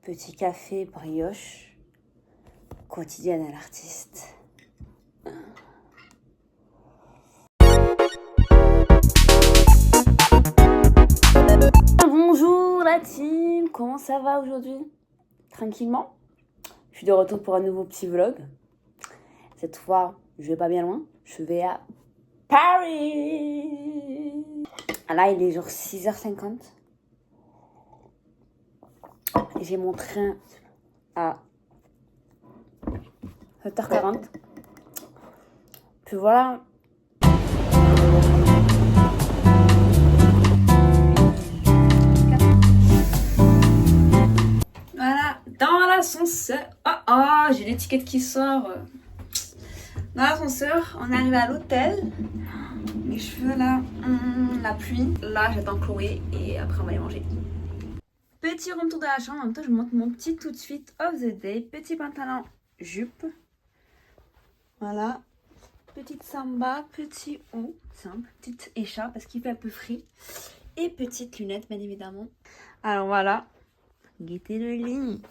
Petit café brioche, quotidienne à l'artiste. Bonjour la team, comment ça va aujourd'hui? Tranquillement? Je suis de retour pour un nouveau petit vlog. Cette fois, je vais pas bien loin, je vais à Paris. Ah là, il est genre 6h50. J'ai mon train à 7h40. Puis voilà. Voilà, dans l'ascenseur. Oh, j'ai l'étiquette qui sort. Dans l'ascenseur, on arrive à l'hôtel. Mes cheveux là, la pluie. Là, j'attends Chloé et après on va aller manger. Petit room tour de la chambre. En même temps, je vous montre mon petit tout de suite of the day. Petit pantalon jupe. Voilà. Petite samba, petit haut, simple. Petite écharpe parce qu'il fait un peu frais. Et petites lunettes, bien évidemment. Alors voilà. Guettez le lit.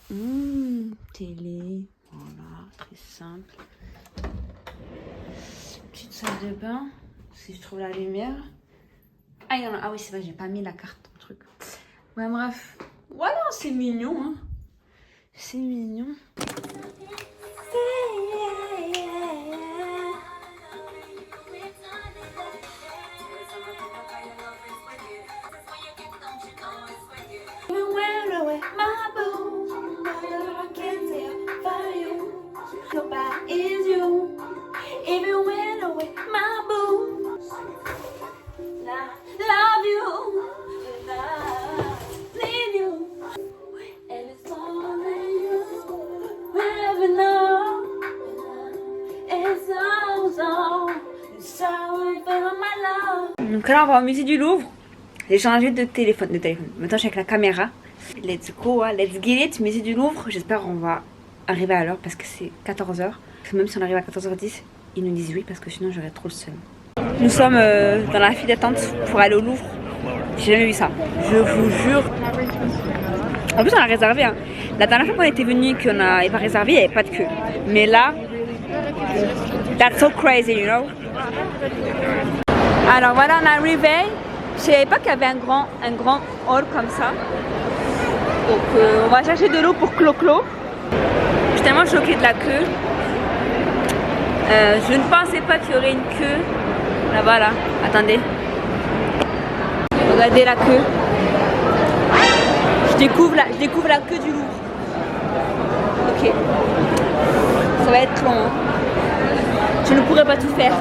Télé. Voilà, très simple. Petite salle de bain. Si je trouve la lumière. Ah, il y en a. Ah oui, c'est vrai, j'ai pas mis la carte au truc. Ouais, bref. Voilà, c'est mignon. Hein. C'est mignon. Donc là on va au musée du Louvre. J'ai changé de téléphone. Maintenant je suis avec la caméra. Let's go, hein. Let's get it, musée du Louvre. J'espère qu'on va arriver à l'heure parce que c'est 14h. Même si on arrive à 14h10, ils nous disent oui parce que sinon j'aurais trop le seum. Nous sommes dans la file d'attente pour aller au Louvre. J'ai jamais vu ça, je vous jure. En plus on a réservé. Hein. La dernière fois qu'on était venu qu'on n'avait pas réservé, il n'y avait pas de queue. Mais là, that's so crazy, you know. Alors voilà, on est arrivé. Je savais pas qu'il y avait un grand hall comme ça. Donc on va chercher de l'eau pour Clo-Clo. Je suis tellement choquée de la queue. Je ne pensais pas qu'il y aurait une queue. Là-bas, là. Attendez. Regardez la queue. Je découvre la queue du Louvre. Ok. Ça va être long. Hein. Je ne pourrais pas tout faire.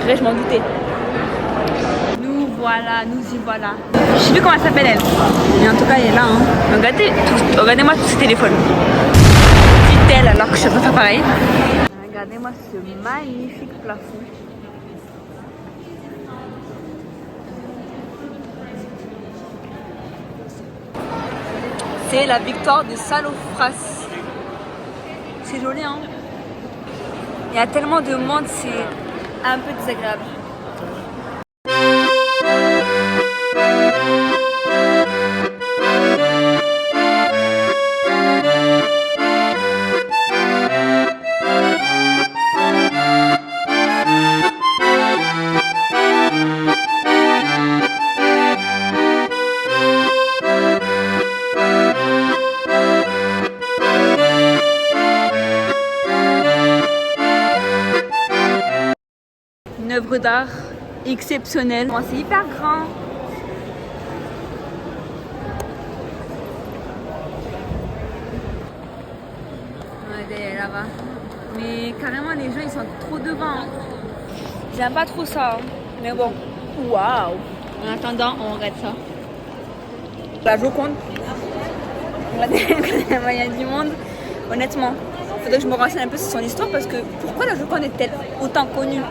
Après, je m'en doutais. Nous y voilà. Je sais plus comment elle s'appelle elle. Mais en tout cas, elle est là. Hein. Regardez-moi tous ces téléphones. Dit-elle alors que je peux faire pareil. Regardez-moi ce magnifique plafond. C'est la victoire de Samothrace. C'est joli, hein? Il y a tellement de monde, c'est un peu désagréable. Une œuvre d'art exceptionnelle. Bon, c'est hyper grand. Regardez là-bas. Mais carrément les gens ils sont trop devant. J'aime pas trop ça. Hein. Mais bon. Waouh. En attendant, on regarde ça. La Joconde. Regardez, il y a du monde. Honnêtement, il faudrait que je me renseigne un peu sur son histoire parce que pourquoi la Joconde est-elle autant connue?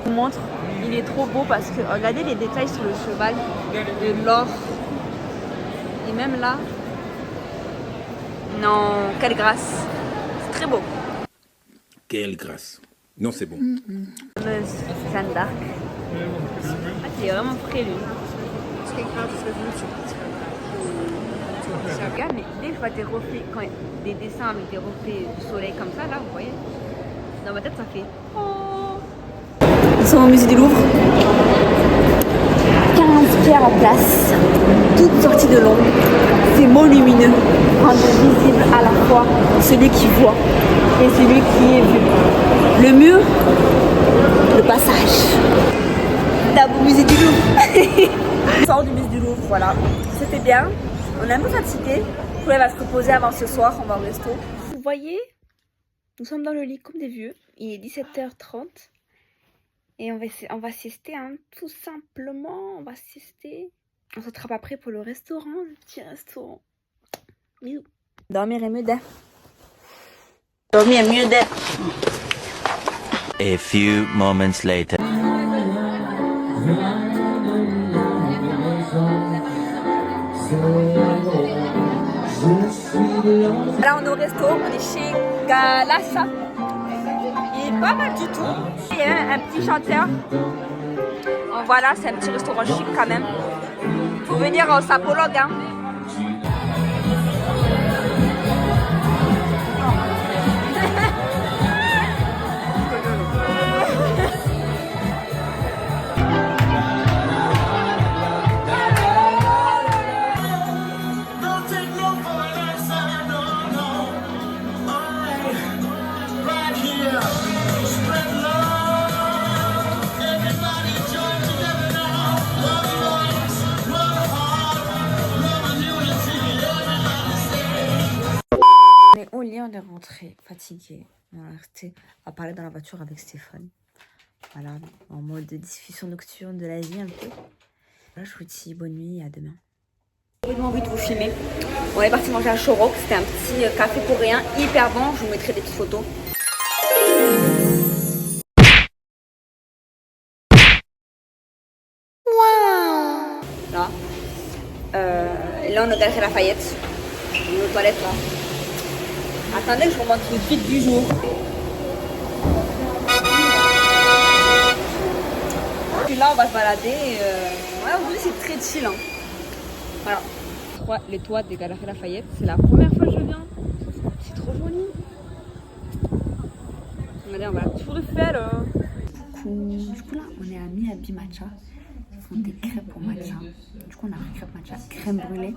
Je vous montre, il est trop beau parce que regardez les détails sur le cheval, de l'or. Et même là, non, quelle grâce. C'est très beau. Quelle grâce. Non, c'est bon. Jeanne d'Arc. Ah, c'est vraiment frais lui. Regarde, mais dès que je vois des reflets, quand des dessins avec des reflets du soleil comme ça, là, vous voyez, dans ma tête, ça fait oh. Nous sommes au musée du Louvre. 15 pierres en place, toutes sorties de l'ombre. Ces mots lumineux rendent visible à la fois celui qui voit et celui qui est vu. Le mur, le passage. D'abord musée du Louvre. On sort du musée du Louvre, voilà. C'était bien. On est un peu fatigué. On va se reposer avant ce soir, on va au resto. Vous voyez, nous sommes dans le lit comme des vieux. Il est 17h30. Et on va siester, hein, tout simplement. On va siester. On se rattrape après pour le restaurant, le petit restaurant. Bisous. Dormir est mieux d'être. Dormir est mieux d'être. A few moments later. Là on est au resto, on est chez Galassa. Il est pas mal du tout. Il y a un petit chanteur. Donc voilà, c'est un petit restaurant chic quand même. Faut venir au sapologue, hein. On est au lit, on est rentré, fatigué. On est resté à parler dans la voiture avec Stéphane. Voilà, en mode de discussion nocturne de la vie un peu. Là, je vous dis bonne nuit et à demain. J'ai vraiment envie de vous filmer. On est parti manger à Chorok, c'était un petit café coréen hyper bon. Je vous mettrai des petites photos. Wow. Là. Là, on a Galerie Lafayette. Nos toilettes là. Attendez que je vous montre le feed du jour. Puis là, on va se balader. Ouais, aujourd'hui, c'est très chill. Hein. Voilà. Les toits des Galeries Lafayette. C'est la première fois que je viens. C'est trop joli. Regardez, on va à la Tour Eiffel. Du coup, là, on est à Miyabi Matcha. Ils font des crêpes au matcha. Du coup, on a pris crêpes matcha, crème brûlée.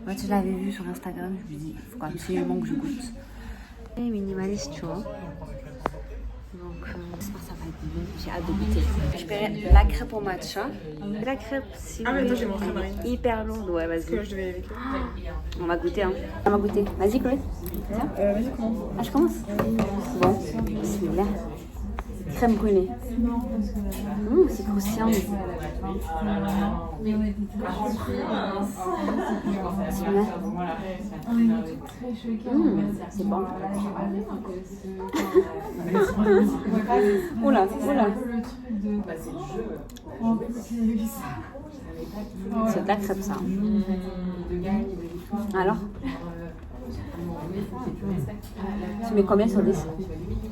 En fait, je l'avais vu sur Instagram. Je me dis, il faut absolument que je goûte. Et minimaliste, tu vois. Donc, j'espère que ça va être bon. J'ai hâte de goûter. J'ai récupéré la crêpe au matcha. La crêpe, si. Ah, mais toi, j'ai mon crème marine. Hyper lourde, ouais, vas-y. Que je devais avec. On va goûter, hein. On va goûter. Vas-y, Chloé. Vas-y, commence. Ah, je commence. Bon, bismillah. Crème brûlée. C'est croustillant. C'est bon. Oula, oula. C'est de la crêpe, ça. Alors? Tu mets combien sur 10?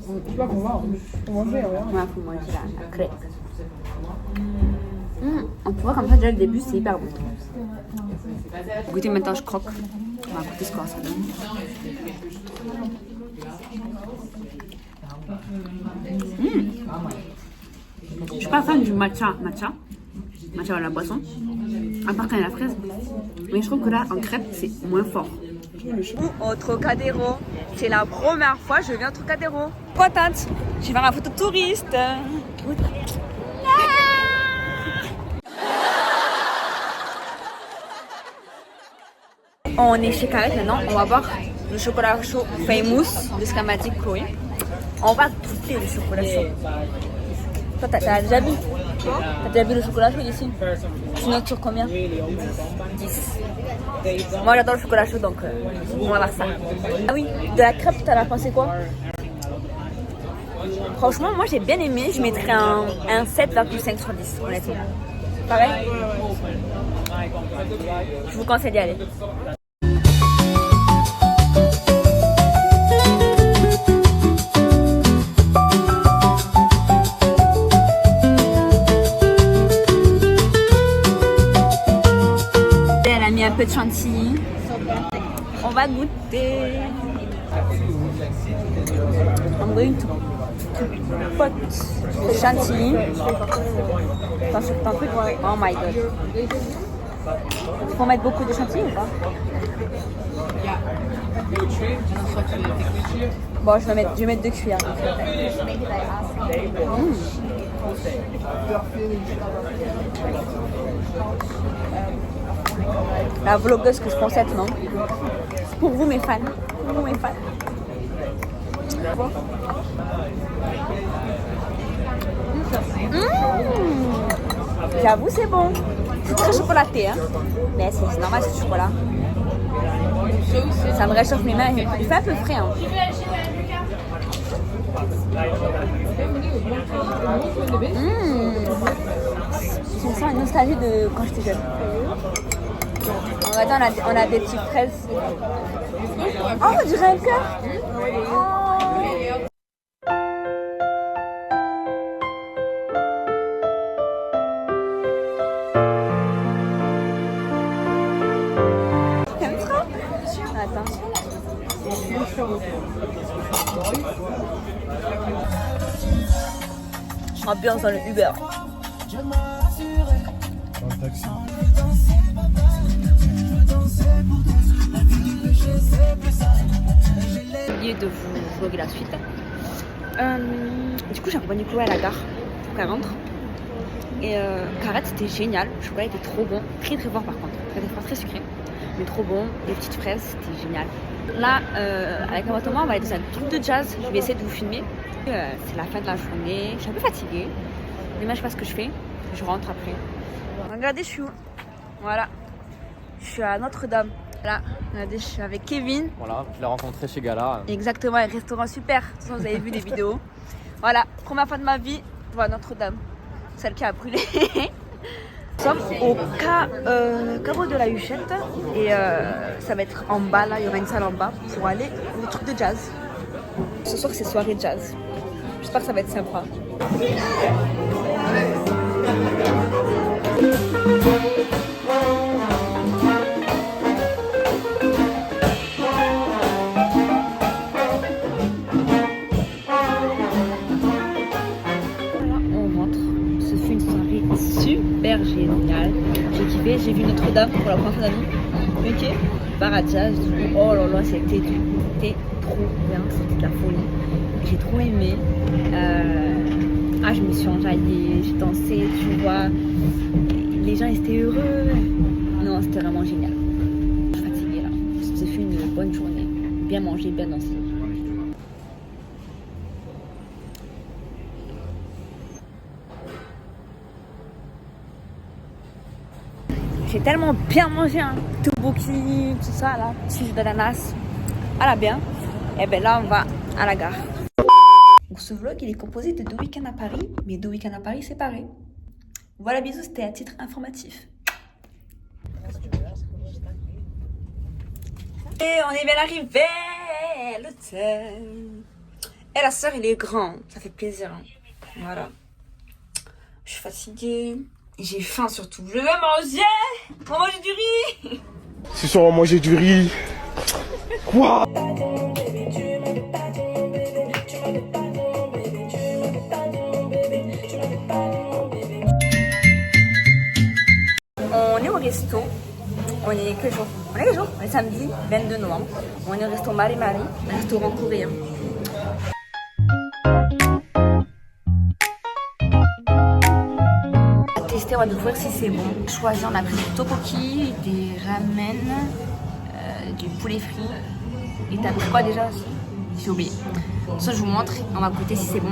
Je sais pas, faut voir. Faut manger, ouais. Ouais, faut manger la crêpe. On peut voir comme ça, déjà le début, c'est hyper bon. Goûter maintenant, je croque. On va goûter ce que ça donne. Je suis pas fan du matcha à la boisson, à part quand il y a la fraise. Mais je trouve que là, en crêpe, c'est moins fort. Au Trocadéro, c'est la première fois que je viens au Trocadéro. Contente, je vais faire ma photo de touriste. On est chez Carrette maintenant, on va voir le chocolat chaud famous de ce qu'a m'a dit Chloé. On va goûter le chocolat chaud. Toi, t'as déjà vu? T'as déjà vu le chocolat chaud ici? Tu notes sur combien? 10. Moi j'adore le chocolat chaud donc on va voir ça. Ah oui, de la crêpe, t'en as pensé quoi? Franchement, moi j'ai bien aimé, je mettrais un 7,5 sur 10, honnêtement. Pareil? Je vous conseille d'y aller. Elle a mis un peu de chantilly. On va goûter. I'm going to put the chantilly. T'en fais quoi? Oh my god. Faut mettre beaucoup de chantilly ou pas? Bon, je vais mettre 2 cuillères. La vlogueuse que je pensais être, non? C'est pour vous mes fans. Pour vous mes fans. J'avoue c'est bon. C'est très chocolaté hein. Mais c'est normal, c'est du chocolat. Ça me réchauffe les mains. Il fait un peu frais hein. Je me sens une nostalgie de quand j'étais jeune. Regarde, on a des petites fraises. Oh, on dirait un cœur. Oh. T'aimes ça? Attends. Ambiance dans le Uber. Dans le taxi. J'ai oublié de vous vlogger la suite. Du coup, j'ai accompagné Chloé à la gare pour qu'elle rentre. Et Carrette, c'était génial. Le chocolat était trop bon. Très très fort par contre. Très fort, très sucré. Mais trop bon. Les petites fraises, c'était génial. Là, avec un Thomas, on va aller dans un truc de jazz. Je vais essayer de vous filmer. C'est la fin de la journée. Je suis un peu fatiguée. Mais moi, je sais pas ce que je fais. Je rentre après. Regardez, je suis où? Voilà. Je suis à Notre-Dame. Là, regardez, je suis avec Kevin. Voilà, je l'ai rencontré chez Gala. Exactement, un restaurant super. De toute façon, vous avez vu des vidéos. Voilà, première fois de ma vie, je vois Notre-Dame. Celle qui a brûlé. Nous sommes au carreau de la Huchette. Et ça va être en bas, là, il y aura une salle en bas pour aller au truc de jazz. Ce soir, c'est soirée jazz. J'espère que ça va être sympa. Super génial, j'ai kiffé, j'ai vu Notre-Dame pour la première fois de ma vie. Ok, bar à jazz, oh là là, c'était trop bien, c'était de la folie. J'ai trop aimé. Je me suis enjaillée, j'ai dansé, tu vois. Les gens étaient heureux. Non, c'était vraiment génial. Je suis fatiguée là. J'ai fait une bonne journée. Bien mangé, bien dansé. J'ai tellement bien mangé, hein. Tteokbokki, tout ça là, petit jus d'ananas, à la bien. Et bien là, on va à la gare. Donc, ce vlog, il est composé de 2 week-ends à Paris, mais 2 week-ends à Paris séparés. Voilà, bisous, c'était un titre informatif. Et on est bien arrivé à l'hôtel. Et la sœur, il est grand, ça fait plaisir. Hein. Voilà. Je suis fatiguée. J'ai faim surtout. Je veux manger. On va manger du riz. Ce soir, on va manger du riz. Quoi? On est au resto. On est quel jour? On est quel jour? On est samedi 22 novembre. On est au resto Marie Marie, un restaurant coréen. On va découvrir si c'est bon. Choisir, on a pris des tteokbokki, des ramen, du poulet frit. Et t'as pris quoi déjà aussi? J'ai oublié. Ça, je vous montre. On va goûter si c'est bon.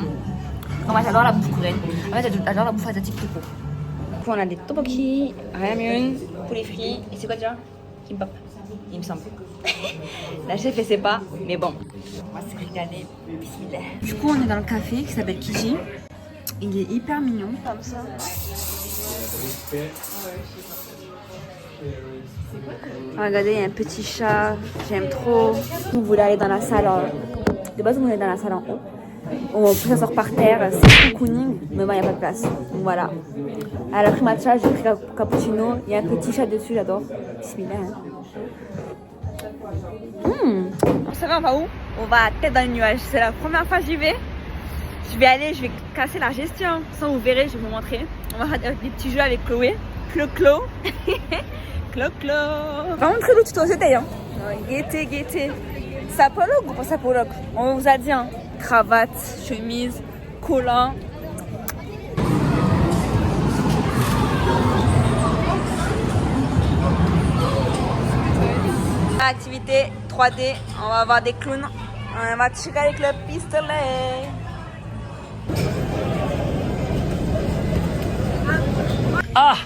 Moi, j'adore la bouffe coréenne. En fait, j'adore la bouffe asiatique tout court. Du coup, on a des tteokbokki, ramen, poulet frit. Et c'est quoi déjà? Kimbap, il me semble. La chef, elle sait pas, mais bon. On va se régaler. Bismillah. Du coup, on est dans le café qui s'appelle Kiji. Il est hyper mignon, comme ça. Regardez, il y a un petit chat, j'aime trop. On voulait aller dans la salle, de base on voulait aller dans la salle en haut. On peut s'asseoir par terre, c'est cocooning, mais bon, il n'y a pas de place. Donc voilà. À la pris matcha, j'ai pris cappuccino, il y a un petit chat dessus, j'adore. Bismillah. Hein. Vous savez, on va où? On va à tête dans les nuages. C'est la première fois que j'y vais. Je vais casser la gestion. Ça, vous verrez, je vais vous montrer. On va faire des petits jeux avec Chloé. Clo-Clo. Clo-Clo. Vraiment très beau tuto, c'était, hein. Gaieté. Sapologue ou pas sapologue? On vous a dit, hein. Cravate, chemise, collant. Activité 3D, on va avoir des clowns. On va tirer avec le pistolet. Ah!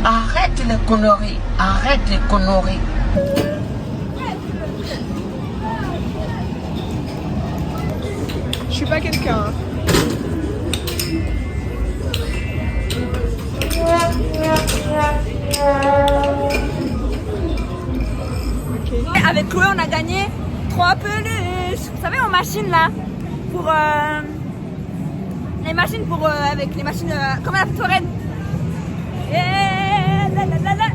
Arrête les conneries, arrête les conneries. Je suis pas quelqu'un. Hein. Avec Chloé, on a gagné 3 peluches. Vous savez, en machine là, pour les machines pour avec les machines comme la forêt. Yeah, la la la la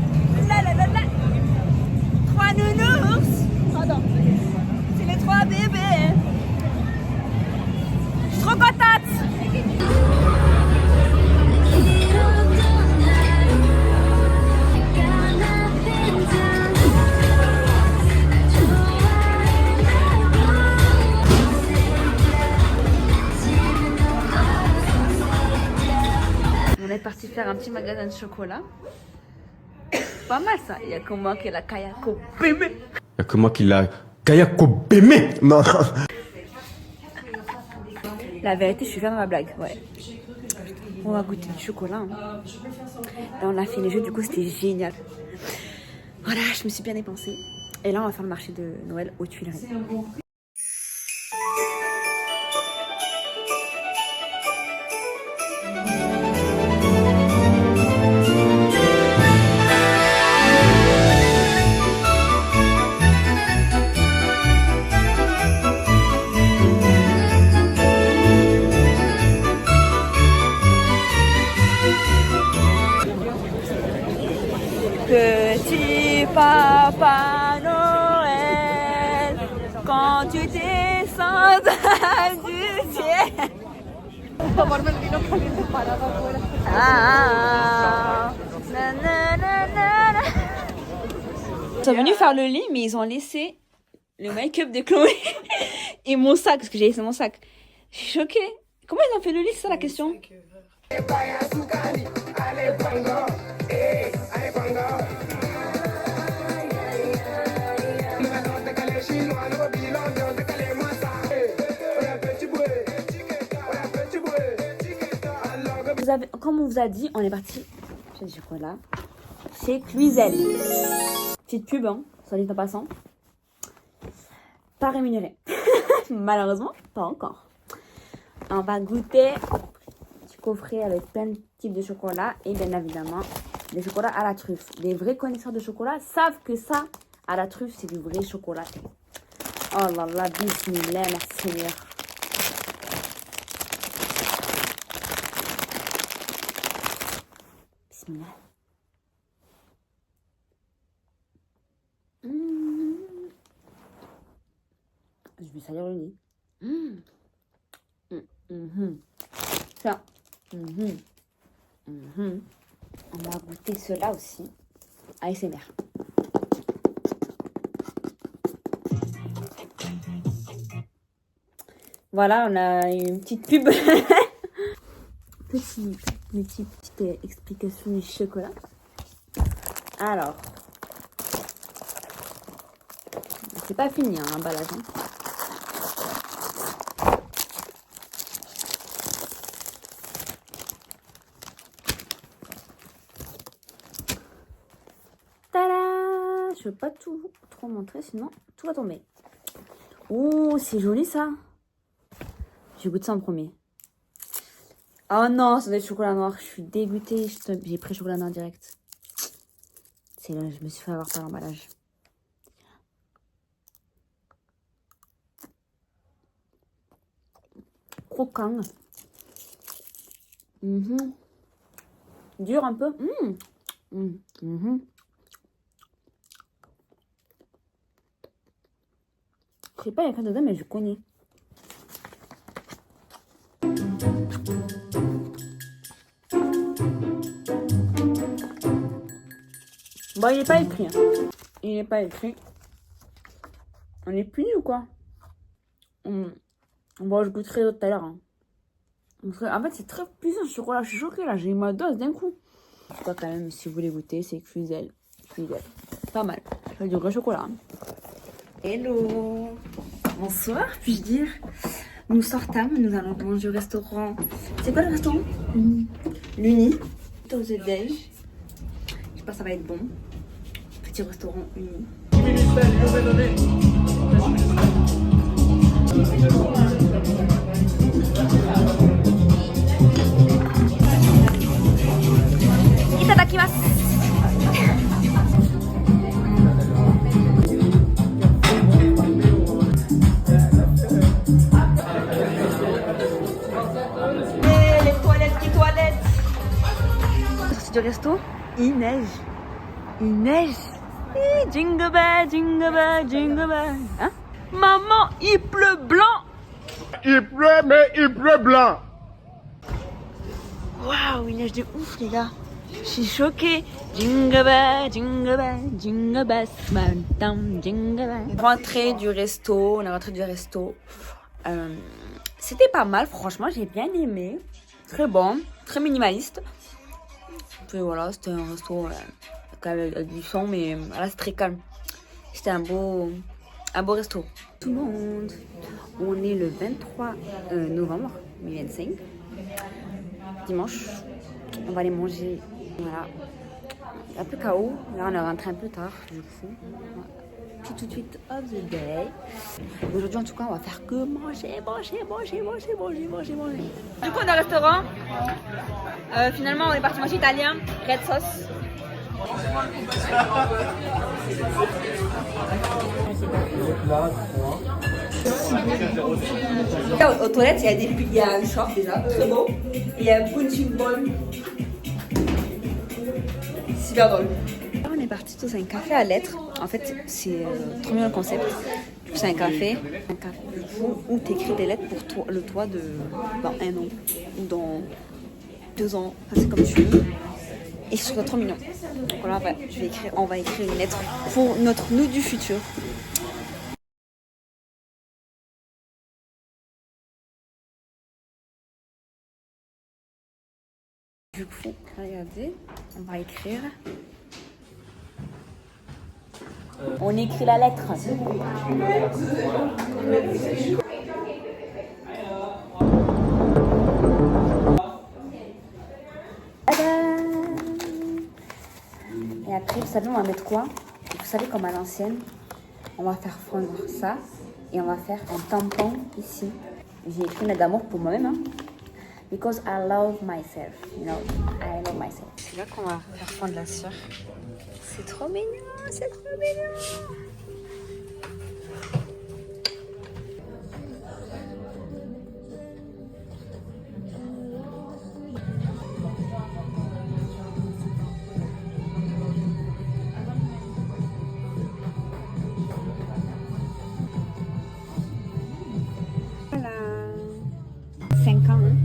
la la la la. 3 nounours. Pardon. C'est les 3 bébés. Je suis trop contente. On est parti faire un petit magasin de chocolat. Pas mal ça. Il y a que moi qui ai la Kayako bébé. Il y a que moi qui l'a Kayako Bémé. Non. La vérité, je suis fière de ma blague. Ouais. On va goûter du chocolat. Hein. Là, on a fait les jeux, du coup, c'était génial. Voilà, je me suis bien dépensée. Et là, on va faire le marché de Noël aux Tuileries. Petit Papa Noël, quand tu descends du ciel. Ils sont venus faire le lit, mais ils ont laissé le make-up de Chloé et mon sac, parce que j'ai laissé mon sac. Je suis choquée. Comment ils ont fait le lit, c'est ça la question. Comme on vous a dit, on est parti chez du chocolat. Chez Cluizel. Petite pub, hein, soit dit en passant. Pas rémunéré. Malheureusement, pas encore. On va goûter du coffret avec plein de types de chocolat et bien évidemment des chocolats à la truffe. Les vrais connaisseurs de chocolat savent que ça, à la truffe, c'est du vrai chocolat. Oh là là, bismillah, merci Seigneur. Bismillah. Je vais salir le nez. Ça. On va goûter cela aussi. ASMR. Voilà, on a une petite pub. Petite explication du chocolat. Alors, c'est pas fini, hein, l'emballage. Hein. Tada! Je veux pas tout trop montrer, sinon tout va tomber. Oh, c'est joli ça. Je goûte ça en premier. Oh non, ça doit être chocolat noir. Je suis dégoûtée. J'ai pris chocolat noir direct. C'est là, je me suis fait avoir par l'emballage. croquant. Dur un peu. Je sais pas, il y a rien dedans, mais je connais. Bon, il n'est pas écrit. Il n'est pas écrit. On est puni ou quoi? Bon, je goûterai tout à l'heure. En fait, c'est très puissant ce chocolat. Je suis choquée là, j'ai eu ma dose d'un coup. En tout cas, quand même, si vous voulez goûter, c'est Cluzel. Pas mal. C'est du vrai chocolat. Hello. Bonsoir, puis-je dire. Nous sortons, nous allons manger au restaurant. C'est quoi le restaurant? L'Uni. Au déj. Je sais pas, ça va être bon. Petit restaurant Uni. Itadakimasu. Les toilettes qui toilettent. Sortie du resto, il neige. Il neige. Jingle bell, jingle bell, jingle bell. Hein? Maman, il pleut blanc. Il pleut, mais il pleut blanc. Waouh, il neige de ouf, les gars. Je suis choquée. Jingle bell, jingle bell, jingle bell, madame, jingle bell. Rentrée du resto, on est rentré du resto. C'était pas mal, franchement, j'ai bien aimé. Très bon, très minimaliste. Puis voilà, c'était un resto avec du son, mais là c'est très calme. C'était un beau resto. Tout le monde, on est le 23 novembre 2025. Dimanche, on va aller manger. Voilà. Un peu KO. Là, on est rentré un peu tard, du coup. Puis tout de suite, of the day. Aujourd'hui, en tout cas, on va faire que manger. Du coup, on est au restaurant. Finalement, on est parti manger italien. Red sauce. Aux toilettes, il y a un short déjà, très beau. Et il y a un punching ball. Super drôle. On est parti tous à un café à lettres. En fait, c'est trop bien le concept. C'est un café où tu écris des lettres pour le toit dans 1 an ou dans 2 ans. Enfin, c'est comme tu veux. Et je trouve ça trop mignon. Donc voilà, on va écrire une lettre pour notre nous du futur. Du coup, regardez, on va écrire. On écrit la lettre. Et après, vous savez, on va mettre quoi? Vous savez, comme à l'ancienne, on va faire fondre ça et on va faire un tampon ici. J'ai écrit une lettre d'amour pour moi-même. Hein. Because I love myself, you know, I love myself. C'est là qu'on va faire fondre la sueur. C'est trop mignon, c'est trop mignon. Voilà. 5 ans, hein.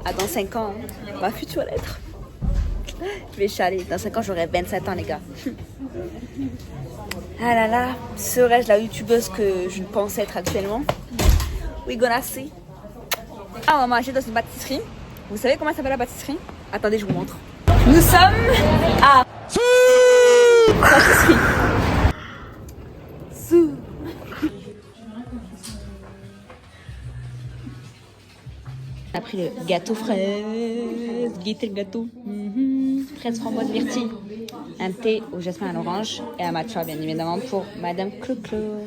Ah, dans 5 ans, ma future lettre. Je vais chialer. Dans 5 ans, j'aurai 27 ans, les gars. Ah là là, serais-je la youtubeuse que je pense être actuellement? We gonna see. Ah, on va manger dans une pâtisserie. Vous savez comment s'appelle la pâtisserie? Attendez, je vous montre. Nous sommes à pâtisserie. On a pris le gâteau fraise, guettez le gâteau, fraise framboise myrtille, un thé au jasmin à l'orange et un matcha bien évidemment pour Madame Clo-Clo.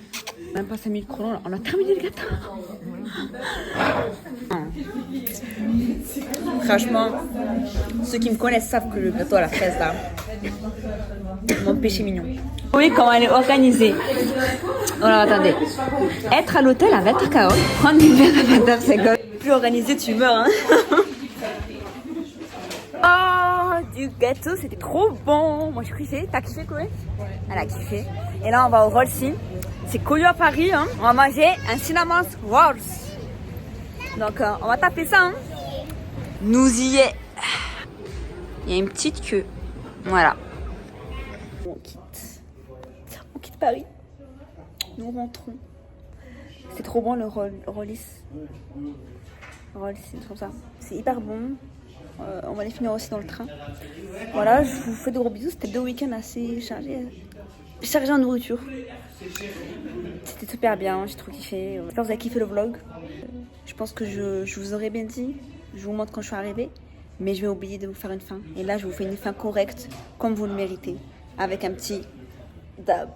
Même pas 5 minutes chrono, on a terminé le gâteau. Franchement, ceux qui me connaissent savent que le gâteau à la fraise là, Mon péché mignon. Oui, comment elle est organisée. Alors attendez. Être à l'hôtel à 20 KO, prendre une bière à 20 plus organisé, tu meurs. Hein. Oh, du gâteau, c'était trop bon. Moi j'ai kiffé. T'as kiffé, Chloé? Elle a kiffé. Et là, on va au Rollsi. C'est connu à Paris. Hein. On va manger un cinnamon rolls. Donc, on va taper ça. Hein. Nous y est. Il y a une petite queue. Voilà. On quitte Paris. Nous rentrons. C'est trop bon le Rollis. C'est comme ça. C'est hyper bon. On va les finir aussi dans le train. Voilà, je vous fais de gros bisous. C'était 2 week-ends assez chargés en nourriture. C'était super bien, j'ai trop kiffé. J'espère que vous avez kiffé le vlog. Je pense que je vous aurais bien dit. Je vous montre quand je suis arrivée. Mais je vais oublier de vous faire une fin. Et là, je vous fais une fin correcte, comme vous le méritez. Avec un petit dab.